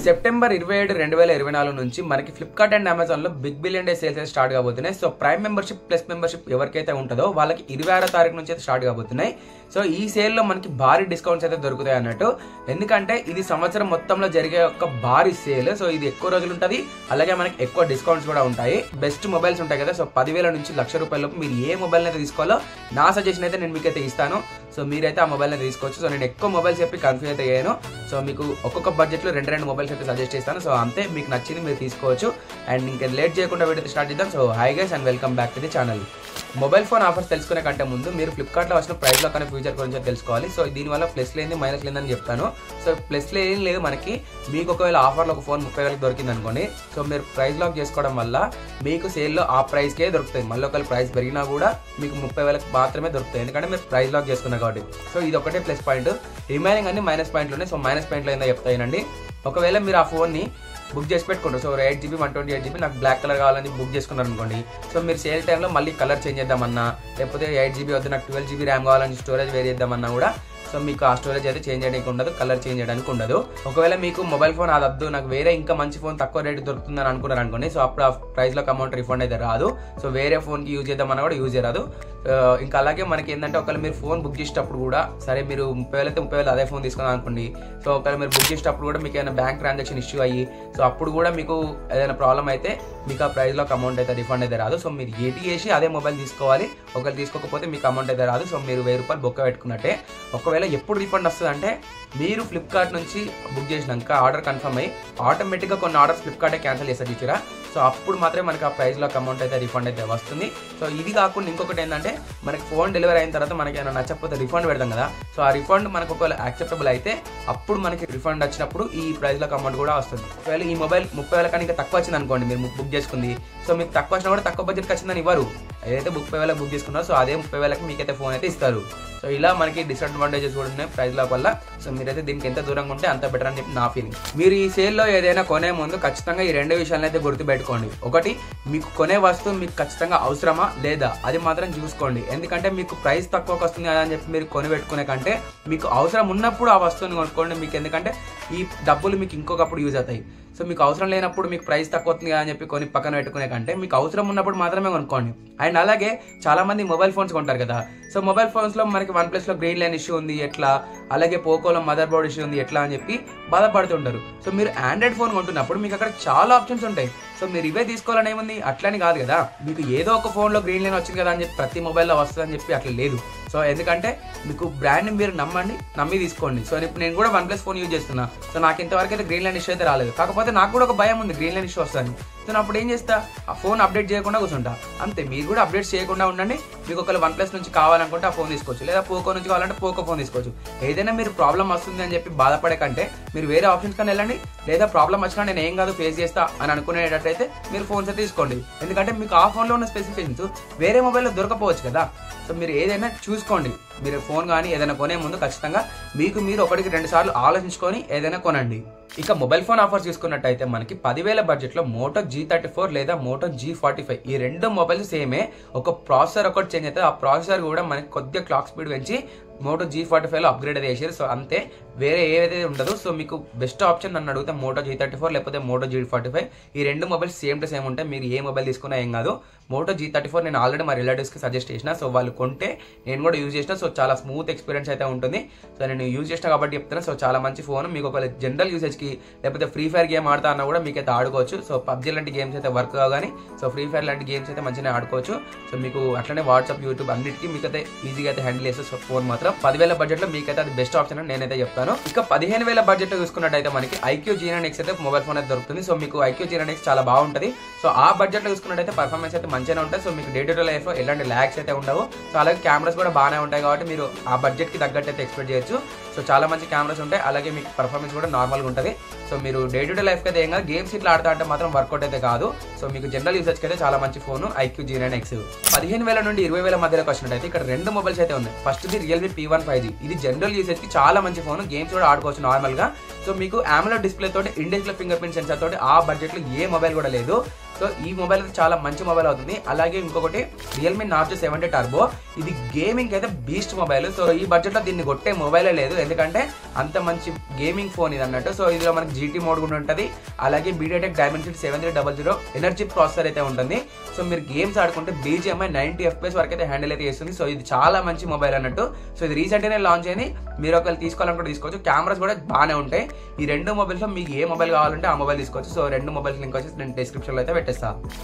September 27, 2024 నుంచి మనకి Flipkart and Amazon లో బిగ్ బిలియన్ డే సేల్స్ అయితే స్టార్ట్ కాబోతున్నాయి. So prime membership plus membership ఎవరికైతే ఉంటుందో వాళ్ళకి 26వ తారీఖు నుంచి అయితే స్టార్ట్ కాబోతున్నాయి. సో ఈ సేల్ లో మనకి భారీ డిస్కౌంట్స్ అయితే దొరుకుతాయి అన్నట్టు. ఎందుకంటే ఇది సంవత్సరం మొత్తంలో జరిగే ఒక భారీ సేల్. సో ఇది ఎక్కువ రోజులు ఉంటుంది, అలాగే మనకి ఎక్కువ డిస్కౌంట్స్ కూడా ఉంటాయి. బెస్ట్ మొబైల్స్ ఉంటాయి కదా, సో 10,000 నుంచి ₹1,00,000 లోపు మీరు ఏ మొబైల్ అయితే తీసుకోవాలో నా సజెషన్ అయితే నేను మీకైతే ఇస్తాను. సో మీరైతే ఆ మొబైల్ అయితే తీసుకోవచ్చు. సో నేను ఎక్కువ మొబైల్స్ చెప్పి కన్ఫ్యూజ్ అయితే అయ్యాను. సో మీకు ఒక్కొక్క బడ్జెట్ లో రెండు మొబైల్స్ అయితే సజెస్ట్ చేస్తాను. సో అంతే, మీకు నచ్చింది మీరు తీసుకోవచ్చు. అండ్ ఇంకా లేట్ చేయకుండా వీడియో స్టార్ట్ చేద్దాం. So hi guys and welcome back to the channel. Mobile phone offers తెలుసుకునే కంటే ముందు మీరు ఫ్లిప్కార్ట్లో వచ్చిన ప్రైస్ లో కానీ ఫ్యూచర్ గురించి తెలుసుకోవాలి. సో దీనివల్ల ప్లస్ లేని మైనస్ లేదని చెప్తాను. సో ప్లస్ ఏం లేదు, మనకి మీకు ఒకవేళ ఆఫర్లో ఒక ఫోన్ 30,000 దొరికింది అనుకోండి. సో మీరు ప్రైస్ లాక్ చేసుకోవడం వల్ల మీకు సేల్లో ఆ ప్రైస్కే దొరుకుతాయి. మళ్ళీ ఒకవేళ ప్రైస్ పెరిగినా కూడా మీకు 30,000 మాత్రమే దొరుకుతాయి, ఎందుకంటే మీరు ప్రైస్ లాక్ చేసుకున్నారు కాబట్టి. సో ఇది ఒకటే ప్లస్ పాయింట్, రిమైనింగ్ అన్ని మైనస్ పాయింట్లు ఉన్నాయి. సో మైనస్ పాయింట్లో ఏందో చెప్తానండి. ఒకవేళ మీరు ఆ ఫోన్ని బుక్ చేసి పెట్టుకుంటారు, సో 8GB 128GB నాకు బ్లాక్ కలర్ కావాలని బుక్ చేసుకున్నారు అనుకోండి. సో మీరు సేల్ టైంలో మళ్ళీ కలర్ చేంజ్ చేద్దామన్నా, లేకపోతే 8GB వద్దు నాకు 12GB ర్యామ్ కావాలని స్టోరేజ్ వేరే చేద్దామన్నా కూడా సో మీకు ఆ స్టోరేజ్ అయితే చేంజ్ చేయడానికి ఉండదు, కలర్ చేంజ్ చేయడానికి ఉండదు. ఒకవేళ మీకు మొబైల్ ఫోన్ అది వద్దు, నాకు వేరే ఇంకా మంచి ఫోన్ తక్కువ రేటు దొరుకుతుందని అనుకున్నారు అనుకోండి. సో అప్పుడు ఆ ప్రైస్ లో అమౌంట్ రిఫండ్ అయితే రాదు. సో వేరే ఫోన్ కి యూజ్ చేద్దామన్నా కూడా యూజ్ చేయరాదు. ఇంకా అలాగే మనకి ఏంటంటే ఒకవేళ మీరు ఫోన్ బుక్ చేసేటప్పుడు కూడా సరే మీరు 30,000 అయితే 30,000 అదే ఫోన్ తీసుకున్నాను అనుకోండి. సో ఒకవేళ మీరు బుక్ చేసేటప్పుడు కూడా మీకు ఏదైనా బ్యాంక్ ట్రాన్సాక్షన్ ఇష్యూ అయ్యి సో అప్పుడు కూడా మీకు ఏదైనా ప్రాబ్లం అయితే మీకు ఆ ప్రైస్ లో అమౌంట్ అయితే రిఫండ్ అయితే రాదు. సో మీరు ఏటీ చేసి అదే మొబైల్ తీసుకోవాలి. ఒకవేళ తీసుకోకపోతే మీకు అమౌంట్ అయితే రాదు. సో మీరు ₹1000 బొక్క పెట్టుకున్నట్టే. ఒకవేళ ఎప్పుడు రిఫండ్ వస్తుందంటే మీరు ఫ్లిప్కార్ట్ నుంచి బుక్ చేసినాక ఆర్డర్ కన్ఫర్మ్ అయ్యి ఆటోమేటిక్గా కొన్ని ఆర్డర్స్ ఫ్లిప్కార్టే క్యాన్సిల్ చేస్తారు చూసారా. సో అప్పుడు మాత్రమే మనకి ఆ ప్రైస్లో అమౌంట్ అయితే రిఫండ్ అయితే వస్తుంది. సో ఇది కాకుండా ఇంకొకటి ఏంటంటే మనకి ఫోన్ డెలివరీ అయిన తర్వాత మనకి ఏమైనా నచ్చకపోతే రిఫండ్ పెడతాం కదా. సో ఆ రిఫండ్ మనకు ఒకవేళ యాక్సెప్టబుల్ అయితే అప్పుడు మనకి రిఫండ్ వచ్చినప్పుడు ఈ ప్రైస్లో అమౌంట్ కూడా వస్తుంది. ఒకవేళ ఈ మొబైల్ 30,000 కానీ ఇంకా తక్కువ వచ్చింది అనుకోండి, మీరు బుక్ చేసుకుంది. సో మీకు తక్కువ వచ్చినా కూడా తక్కువ బడ్జెట్కి వచ్చిందని ఇవ్వరు. ఏదైతే 30,000 బుక్ చేసుకున్నారో సో అదే 30,000 మీకైతే ఫోన్ అయితే ఇస్తారు. సో ఇలా మనకి డిసడ్వాంటేజెస్ కూడా ఉన్నాయి ప్రైస్ లాక్ వల్ల. సో మీరైతే దీనికి ఎంత దూరంగా ఉంటే అంత బెటర్ అని చెప్పి నా ఫీలింగ్. మీరు ఈ సేల్లో ఏదైనా కొనే ముందు ఖచ్చితంగా ఈ రెండు విషయాలను అయితే గుర్తుపెట్టుకోండి. ఒకటి, మీకు కొనే వస్తువు మీకు ఖచ్చితంగా అవసరమా లేదా అది మాత్రం చూసుకోండి. ఎందుకంటే మీకు ప్రైస్ తక్కువకి వస్తుంది కదా అని చెప్పి మీరు కొని పెట్టుకునే కంటే మీకు అవసరం ఉన్నప్పుడు ఆ వస్తువుని కొనుక్కోండి. మీకు ఎందుకంటే ఈ డబ్బులు మీకు ఇంకొకప్పుడు యూజ్ అవుతాయి. సో మీకు అవసరం లేనప్పుడు మీకు ప్రైస్ తక్కువ అవుతుంది కదా అని చెప్పి కొని పక్కన పెట్టుకునే కంటే మీకు అవసరం ఉన్నప్పుడు మాత్రమే కొనుక్కోండి. అండ్ అలాగే చాలా మంది మొబైల్ ఫోన్స్ కొంటారు కదా. సో మొబైల్ ఫోన్స్ లో మనకి OnePlus లో గ్రీన్ లైన్ ఇష్యూ ఉంది ఎట్లా, అలాగే పోకోలో మదర్ బోర్డ్ ఇష్యూ ఉంది ఎట్లా అని చెప్పి బాధపడుతుంటారు. సో మీరు ఆండ్రాయిడ్ ఫోన్ కొంటున్నప్పుడు మీకు అక్కడ చాలా ఆప్షన్స్ ఉంటాయి. సో మీరు ఇవే తీసుకోవాలని ఏముంది, అట్లని కాదు కదా. మీకు ఏదో ఒక ఫోన్లో గ్రీన్ లైన్ వచ్చింది కదా అని చెప్పి ప్రతి మొబైల్లో వస్తుంది అని చెప్పి అట్లా లేదు. సో ఎందుకంటే మీకు బ్రాండ్ని మీరు నమ్మి తీసుకోండి. సో ఇప్పుడు నేను కూడా OnePlus ఫోన్ యూజ్ చేస్తున్నా. సో నాకు ఇంతవరకు అయితే గ్రీన్ లైన్ ఇష్యూ అయితే రాలేదు. కాకపోతే నాకు కూడా ఒక భయం ఉంది గ్రీన్ లైన్ ఇష్యూ వస్తుంది. సో అప్పుడు ఏం చేస్తా, ఆ ఫోన్ అప్డేట్ చేయకుండా కూర్చుంటా. అంతే, మీరు కూడా అప్డేట్స్ చేయకుండా ఉండండి. మీకు ఒకవేళ OnePlus నుంచి కావాలనుకుంటే ఆ ఫోన్ తీసుకోవచ్చు, లేదా పోకో నుంచి కావాలంటే పోకో ఫోన్ తీసుకోవచ్చు. ఏదైనా మీరు ప్రాబ్లం వస్తుంది అని చెప్పి బాధపడే కంటే మీరు వేరే ఆప్షన్స్ కానీ వెళ్ళండి. లేదా ప్రాబ్లం వచ్చినా నేను ఏం కాదు ఫేస్ చేస్తా అని అనుకునేటట్టయితే మీరు ఫోన్స్ అయితే తీసుకోండి. ఎందుకంటే మీకు ఆ ఫోన్లో ఉన్న స్పెసిఫికేషన్స్ వేరే మొబైల్లో దొరకపోవచ్చు కదా. సో మీరు ఏదైనా చూసుకోండి. మీరు ఫోన్ కానీ ఏదైనా కొనే ముందు ఖచ్చితంగా మీకు మీరు 1-2 సార్లు ఆలోచించుకొని ఏదైనా కొనండి. ఇక మొబైల్ ఫోన్ ఆఫర్స్ చూసుకున్నట్టయితే మనకి 10,000 బడ్జెట్లో మోటో G34 లేదా మోటో G45 ఈ రెండు మొబైల్స్ సేమే. ఒక ప్రాసెసర్ ఒకటి చేంజ్ అయితే ఆ ప్రాసెసర్ కూడా మనకి కొద్దిగా క్లాక్ స్పీడ్ పెంచి మోటో G45లో అప్గ్రేడ్ అయితే చేసారు. సో అంతే, వేరే ఏదైతే ఉండదు. సో మీకు బెస్ట్ ఆప్షన్ నన్ను అడిగితే మోటో G34 లేకపోతే మోటో G45 ఈ రెండు మొబైల్స్ సేమ్ టు సేమ్ ఉంటాయి. మీరు ఏ మొబైల్ తీసుకున్నా ఏం కాదు. మోటో G34 నేను ఆల్రెడీ మా రిలేటివ్స్కి సజెస్ట్ చేసిన. సో వాళ్ళు కొంటే నేను కూడా యూజ్ చేసిన. సో చాలా స్మూత్ ఎక్స్పీరియన్స్ అయితే ఉంటుంది. సో నేను యూజ్ చేసిన కాబట్టి చెప్తున్నా. సో చాలా మంచి ఫోన్. మీకు ఒకవేళ జనరల్ యూసేజ్కి లేకపోతే ఫ్రీ ఫైర్ గేమ్ ఆడుతా అన్నా కూడా మీకైతే ఆడుకోవచ్చు. సో పబ్జీ లాంటి గేమ్స్ అయితే వర్క్ కాగానే సో ఫ్రీ ఫైర్ లాంటి గేమ్స్ అయితే మంచిగా ఆడుకోవచ్చు. సో మీకు అట్లనే వాట్సాప్, యూట్యూబ్ అన్నిటికీ మీకైతే ఈజీగా అయితే హ్యాండిల్ చేస్తే. సో ఫోన్ మాత్రం 10,000 బడ్జెట్లో మీకైతే అది బెస్ట్ ఆప్షన్ అని నేనైతే చెప్తాను. ఇక 15,000 బడ్జెట్లో చూసుకున్నట్టయితే మనకి iQ G9X అయితే మొబైల్ ఫోన్ అయితే దొరుకుతుంది. సో మీకు iQ G9X చాలా బాగుంటుంది. సో ఆ బడ్జెట్లో చూసుకున్నట్టయితే పర్ఫార్మెన్స్ అయితే మంచిగానే ఉంటుంది. సో మీకు డే టు డే లైఫ్లో ఎలాంటి ల్యాగ్స్ అయితే ఉండవు. సో అలాగే కెమెరాస్ కూడా బాగానే ఉంటాయి కాబట్టి మీరు ఆ బడ్జెట్కి తగ్గట్టు అయితే ఎక్స్పెక్ట్ చేయొచ్చు. సో చాలా మంచి కెమెరాస్ ఉంటాయి, అలాగే మీకు పర్ఫార్మెన్స్ కూడా నార్మల్గా ఉంటుంది. సో మీరు డే టు డే లైఫ్కి అయితే ఏం కాదు, గేమ్స్ ఇట్లా ఆడుతా అంటే మాత్రం వర్కౌట్ అయితే కాదు. సో మీకు జనరల్ యూసేజ్కి అయితే చాలా మంచి ఫోన్ iQ G9X. 15,000 నుండి 20,000 మధ్యలోకి వచ్చినట్టయితే ఇక్కడ రెండు మొబైల్స్ అయితే ఉన్నాయి. First the Realme P1 5G. ఇది జనరల్ యూసేజ్కి చాలా మంచి ఫోన్, గేమ్స్ కూడా ఆడుకోవచ్చు నార్మల్గా. సో సో మీకు AMOLED డిస్ప్లే తోటి in display finger print censor తోటి ఆ బడ్జెట్ లో ఏ మొబైల్ కూడా లేదు. సో ఈ మొబైల్ చాలా మంచి మొబైల్ అవుతుంది. అలాగే ఇంకొకటి Realme Narzo 70 Turbo, ఇది గేమింగ్ అయితే బీస్ట్ మొబైల్. సో ఈ బడ్జెట్ లో దీన్ని కొట్టే మొబైలే లేదు, ఎందుకంటే అంత మంచి గేమింగ్ ఫోన్ ఇది అన్నట్టు. సో ఇందులో మనకి GT మోడ్ కూడా ఉంటుంది. అలాగే MediaTek Dimensity 7300 ఎనర్జీ ప్రాసెసర్ అయితే ఉంటుంది. సో మీరు గేమ్స్ ఆడుకుంటే BGMI 90 FPS వరకు అయితే హ్యాండిల్ అయితే చేస్తుంది. సో ఇది చాలా మంచి మొబైల్ అన్నట్టు. సో ఇది రీసెంట్ గానే లాంచ్ అయింది, మీరు ఒకవేళ తీసుకోవాలనుకుంటే తీసుకోవచ్చు. కెమెరాస్ కూడా బాగానే ఉంటాయి. ఈ రెండు మొబైల్స్ లో మీకు ఏ మొబైల్ కావాలంటే ఆ మొబైల్ తీసుకోవచ్చు. సో రెండు మొబైల్స్ లింక్ వచ్చేసి నేను డిస్క్రిప్షన్ లో అయితే పెట్టేస్తాను.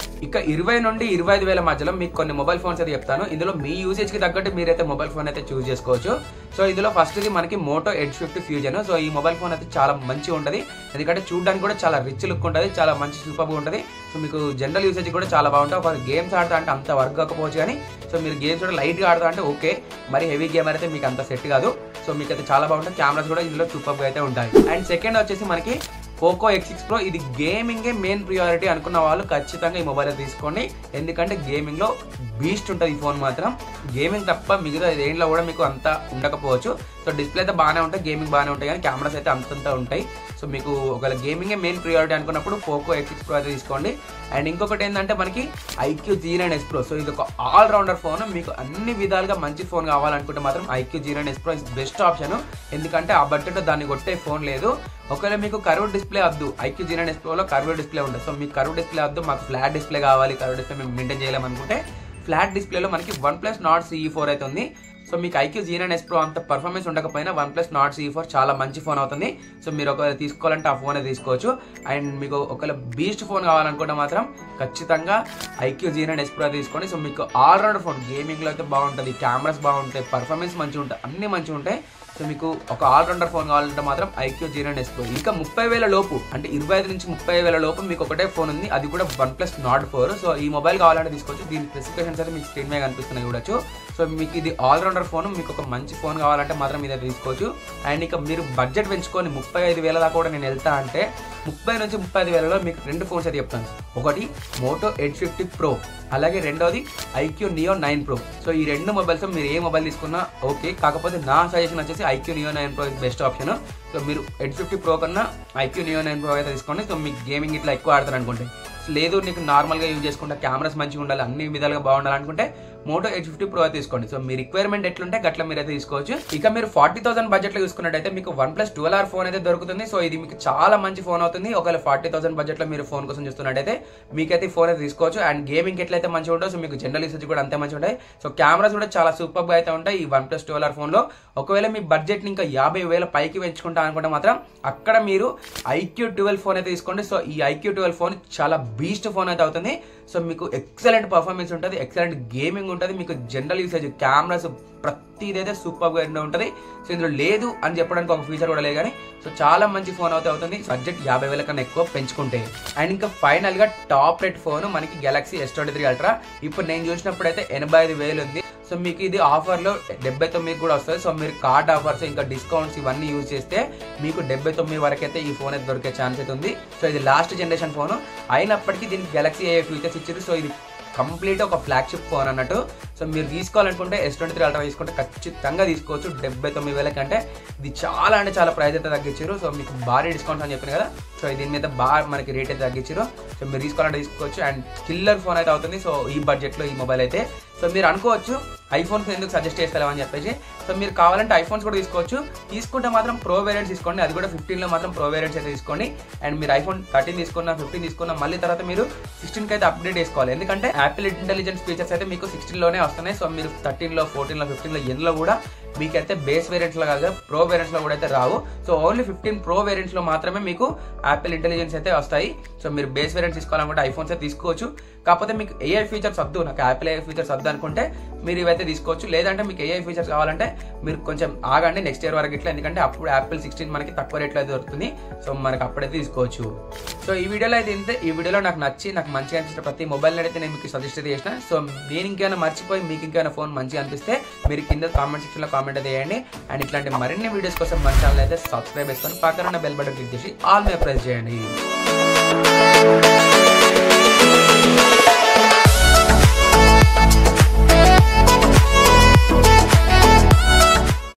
ఇక 20 నుండి 25 వేల మధ్యలో మీకు కొన్ని మొబైల్ ఫోన్స్ అయితే చెప్తాను. ఇందులో మీ యూసేజ్ కి తగ్గట్టు మీరైతే మొబైల్ ఫోన్ అయితే చూస్ చేసుకోవచ్చు. సో ఇందులో ఫస్ట్ ఇది మనకి Moto Edge 50 Fusion. సో ఈ మొబైల్ ఫోన్ అయితే చాలా మంచిగా ఉంటుంది, ఎందుకంటే చూడడానికి కూడా చాలా రిచ్ లుక్ ఉంటుంది, చాలా మంచి సూపర్ గా ఉంటుంది. సో మీకు జనరల్ యూసేజ్ కూడా చాలా బాగుంటుంది. ఒక గేమ్స్ ఆడతా అంటే అంత వర్క్ కాకపోవచ్చు, కానీ సో మీరు గేమ్స్ కూడా లైట్ గా ఆడతా అంటే ఓకే, మరి హెవీ గేమ్ అయితే మీకు అంత సెట్ కాదు. సో మీకు అయితే చాలా బాగుంటుంది. కెమెరాస్ కూడా ఇందులో సూపర్ గా అయితే ఉంటాయి. అండ్ సెకండ్ వచ్చేసి మనకి Poco X6 Pro. ఇది గేమింగే మెయిన్ ప్రియారిటీ అనుకున్న వాళ్ళు ఖచ్చితంగా ఈ మొబైల్ తీసుకోండి, ఎందుకంటే గేమింగ్ లో బీస్ట్ ఉంటుంది ఈ ఫోన్ మాత్రం. గేమింగ్ తప్ప మిగతా దేంట్లో కూడా మీకు అంత ఉండకపోవచ్చు. సో డిస్ప్లే అయితే బాగానే ఉంటాయి, గేమింగ్ బాగానే ఉంటాయి, కానీ కెమెరాస్ అయితే అంతంతా ఉంటాయి. సో మీకు ఒకవేళ గేమింగే మెయిన్ ప్రియారిటీ అనుకున్నప్పుడు Poco X6 Pro అయితే తీసుకోండి. అండ్ ఇంకొకటి ఏంటంటే మనకి iQOO G9s Pro. సో ఇది ఒక ఆల్ రౌండర్ ఫోన్. మీకు అన్ని విధాలుగా మంచి ఫోన్ కావాలనుకుంటే మాత్రం iQOO G9s Pro is best option, ఎందుకంటే ఆ బడ్జెట్ దాన్ని కొట్టే ఫోన్ లేదు. ఒకవేళ మీకు కర్వ్ డిస్ప్లే వద్దు, iQOO G9s Pro లో కర్వ్ డిస్ప్లే ఉంటుంది. సో మీకు కర్వ్ డిస్ప్లే వద్దు, మాకు ఫ్లాట్ డిస్ప్లే కావాలి, కర్వ్ డిస్ప్లే మేము మెయింటైన్ చేయలేమనుకుంటే ఫ్లాట్ డిస్ప్లేలో మనకి OnePlus Nord CE4 అయితే ఉంది. సో మీకు iQOO G9s Pro అంత పర్ఫార్మెన్స్ ఉండకపోయినా OnePlus Nord CE4 చాలా మంచి ఫోన్ అవుతుంది. సో మీరు ఒకవేళ తీసుకోవాలంటే ఆ ఫోన్ తీసుకోవచ్చు. అండ్ మీకు ఒకవేళ బీస్ట్ ఫోన్ కావాలనుకుంటే మాత్రం ఖచ్చితంగా iQOO G9s Pro తీసుకోండి. సో మీకు ఆల్ రౌండర్ ఫోన్, గేమింగ్ లో అయితే బాగుంటుంది, కెమెరాస్ బాగుంటాయి, పర్ఫార్మెన్స్ మంచిగా ఉంటాయి, అన్ని మంచిగా ఉంటాయి. సో మీకు ఒక ఆల్ రౌండర్ ఫోన్ కావాలంటే మాత్రం iQOO G9s Pro. ఇంకా 30,000 లోపు, అంటే 25 నుంచి 30,000 లోపు మీకు ఒకటే ఫోన్ ఉంది, అది కూడా OnePlus Nord 4. సో ఈ మొబైల్ కావాలంటే తీసుకోవచ్చు. దీని స్పెసిఫికేషన్స్ అయితే మీకు స్క్రీన్ మీద కనిపిస్తున్నాయి చూడొచ్చు. సో మీకు ఇది ఆల్ రౌండర్ ఫోన్, మీకు ఒక మంచి ఫోన్ కావాలంటే మాత్రం ఇదే తీసుకోవచ్చు. అండ్ ఇక మీరు బడ్జెట్ పెంచుకొని 35,000 దాకా కూడా నేను వెళ్తా అంటే 30 నుంచి 35,000లో మీకు రెండు ఫోన్స్ అయితే చెప్తాను. ఒకటి Moto Edge 50 Pro, అలాగే రెండోది iQOO Neo 9 Pro. సో ఈ రెండు మొబైల్స్ మీరు ఏ మొబైల్ తీసుకున్నా ఓకే, కాకపోతే నా సజెషన్ వచ్చేసి iQOO Neo 9 Pro best option. So మీరు Edge 50 Pro కన్నా iQOO Neo 9 Pro అయితే తీసుకోండి. సో మీకు గేమింగ్ ఇట్లా ఎక్కువ ఆడతారు అనుకుంటే, లేదు నీకు నార్మల్గా యూజ్ చేసుకుంటే కెమెరాస్ మంచిగా ఉండాలి, అన్ని విధాలుగా బాగుండాలనుకుంటే Moto Edge 50 Pro తీసుకోండి. సో మీ రిక్వైర్మెంట్ ఎట్లుంటే గట్లా మీరు అయితే తీసుకోవచ్చు. ఇక మీరు 40,000 బడ్జెట్ లో చూసుకున్నట్టయితే మీకు OnePlus 12R ఫోన్ అయితే దొరుకుతుంది. సో ఇది మీకు చాలా మంచి ఫోన్ అవుతుంది. ఒకవేళ 40,000 బడ్జెట్ లో మీరు ఫోన్ కోసం చూస్తున్నట్టయితే మీకైతే ఫోన్ అయితే తీసుకోవచ్చు. అండ్ గేమింగ్ ఎట్లయితే మంచిగా ఉంటుంది, సో మీకు జనరల్ యూసేజ్ కూడా అంతే మంచిగా ఉంటాయి. సో కెమెరాస్ కూడా చాలా సూపర్ గా అయితే ఉంటాయి ఈ OnePlus 12R ఫోన్ లో. ఒకవేళ మీ బడ్జెట్ ని ఇంకా 50,000 పైకి పెంచుకుంటా అనుకుంటే మాత్రం అక్కడ మీరు iQOO 12 ఫోన్ అయితే తీసుకోండి. సో ఈ iQOO 12 ఫోన్ చాలా బీస్ట్ ఫోన్ అయితే అవుతుంది. సో మీకు ఎక్సలెంట్ పర్ఫార్మెన్స్ ఉంటుంది, ఎక్సలెంట్ గేమింగ్ ఉంటుంది, మీకు జనరల్ యూసేజ్ కెమెరాస్ ప్రతిదైతే సూపర్ గా ఉంటుంది. సో ఇందులో లేదు అని చెప్పడానికి ఒక ఫీచర్ కూడా లేదు, కానీ సో చాలా మంచి ఫోన్ అవుతుంది బడ్జెట్ 50,000 కన్నా ఎక్కువ పెంచుకుంటే. అండ్ ఇంకా ఫైనల్ గా టాప్ రేట్ ఫోన్ మనకి Galaxy S23 Ultra. ఇప్పుడు నేను చూసినప్పుడు అయితే 85,000 ఉంది. సో మీకు ఇది ఆఫర్ లో 79 కూడా వస్తుంది. సో మీరు కార్డ్ ఆఫర్స్ ఇంకా డిస్కౌంట్స్ ఇవన్నీ యూజ్ చేస్తే మీకు 79 వరకు అయితే ఈ ఫోన్ అయితే దొరికే ఛాన్స్ అయితే ఉంది. సో ఇది లాస్ట్ జనరేషన్ ఫోన్ అయినప్పటికీ దీనికి Galaxy AI ఫీచర్స్ ఇచ్చారు. సో ఇది కంప్లీట్ ఒక ఫ్లాగ్షిప్ ఫోన్ అన్నట్టు. సో మీరు తీసుకోవాలనుకుంటే S23 Ultra తీసుకుంటే ఖచ్చితంగా తీసుకోవచ్చు. 79,000 కంటే ఇది చాలా అంటే చాలా ప్రైస్ అయితే తగ్గించారు. సో మీకు భారీ డిస్కౌంట్స్ అని చెప్పాను కదా, సో దీని మీద బాగా మనకి రేట్ అయితే తగ్గించారు. సో మీరు తీసుకోవాలంటే తీసుకోవచ్చు. అండ్ కిల్లర్ ఫోన్ అయితే అవుతుంది సో ఈ బడ్జెట్ లో ఈ మొబైల్ అయితే. సో మీరు అనుకోవచ్చు ఐఫోన్స్ ఎందుకు సజెస్ట్ చేస్తారో అని చెప్పేసి. సో మీరు కావాలంటే ఐఫోన్స్ కూడా తీసుకోవచ్చు, తీసుకుంటే మాత్రం ప్రో వేరియంట్స్ తీసుకోండి, అది కూడా 15 లో మాత్రం ప్రో వేరియంట్స్ అయితే తీసుకోండి. అండ్ మీరు ఐఫోన్ 13 తీసుకున్నా 15 తీసుకున్నా మళ్ళీ తర్వాత మీరు 16 కి అయితే అప్డేట్ చేసుకోవాలి, ఎందుకంటే యాపిల్ ఇంటెలిజెన్స్ ఫీచర్స్ అయితే మీకు 16 లోనే వస్తున్నాయి. సో మీరు 13 లో 14 లో 15 లో ఎందులో కూడా మీకైతే బేస్ వేరియంట్స్ లో కాదు ప్రో వేరియంట్స్ లో కూడా అయితే రావు. సో ఓన్లీ 15 ప్రో వేరియంట్స్ లో మాత్రమే మీకు యాపిల్ ఇంటెలిజెన్స్ అయితే వస్తాయి. సో మీరు బేస్ వేరియంట్స్ తీసుకోవాలనుకుంటే ఐఫోన్స్ అయితే తీసుకోవచ్చు. కాకపోతే మీకు ఏఐ ఫీచర్స్ వద్దు, నాకు యాపిల్ ఏఐ ఫీచర్స్ వద్దు అనుకుంటే మీరు ఇవైతే తీసుకోవచ్చు. లేదంటే మీకు ఏఐ ఫీచర్స్ కావాలంటే మీరు కొంచెం ఆగండి నెక్స్ట్ ఇయర్ వరకు ఇట్లా, ఎందుకంటే అప్పుడు యాపిల్ 16 మనకి తక్కువ రేట్లో అయితే దొరుకుతుంది. సో మనకి అప్పుడైతే తీసుకోవచ్చు. సో ఈ వీడియోలో అయితే ఇంతే. ఈ వీడియోలో నాకు మంచిగా అనిపించిన ప్రతి మొబైల్ అయితే నేను మీకు సజెస్ట్ చేసిన. సో నేను ఇంకేమైనా మర్చిపోయి మీకు ఇంకేమైనా ఫోన్ మంచిగా అనిపిస్తే మీరు కింద కామెంట్ సెక్షన్ లో కామెంట్ అయితే చేయండి. అండ్ ఇట్లాంటి మరిన్ని వీడియోస్ కోసం మన ఛానల్ అయితే సబ్స్క్రైబ్ చేసుకొని పక్కన ఉన్న బెల్ బటన్ క్లిక్ చేసి ఆల్ మీద ప్రెస్ చేయండి.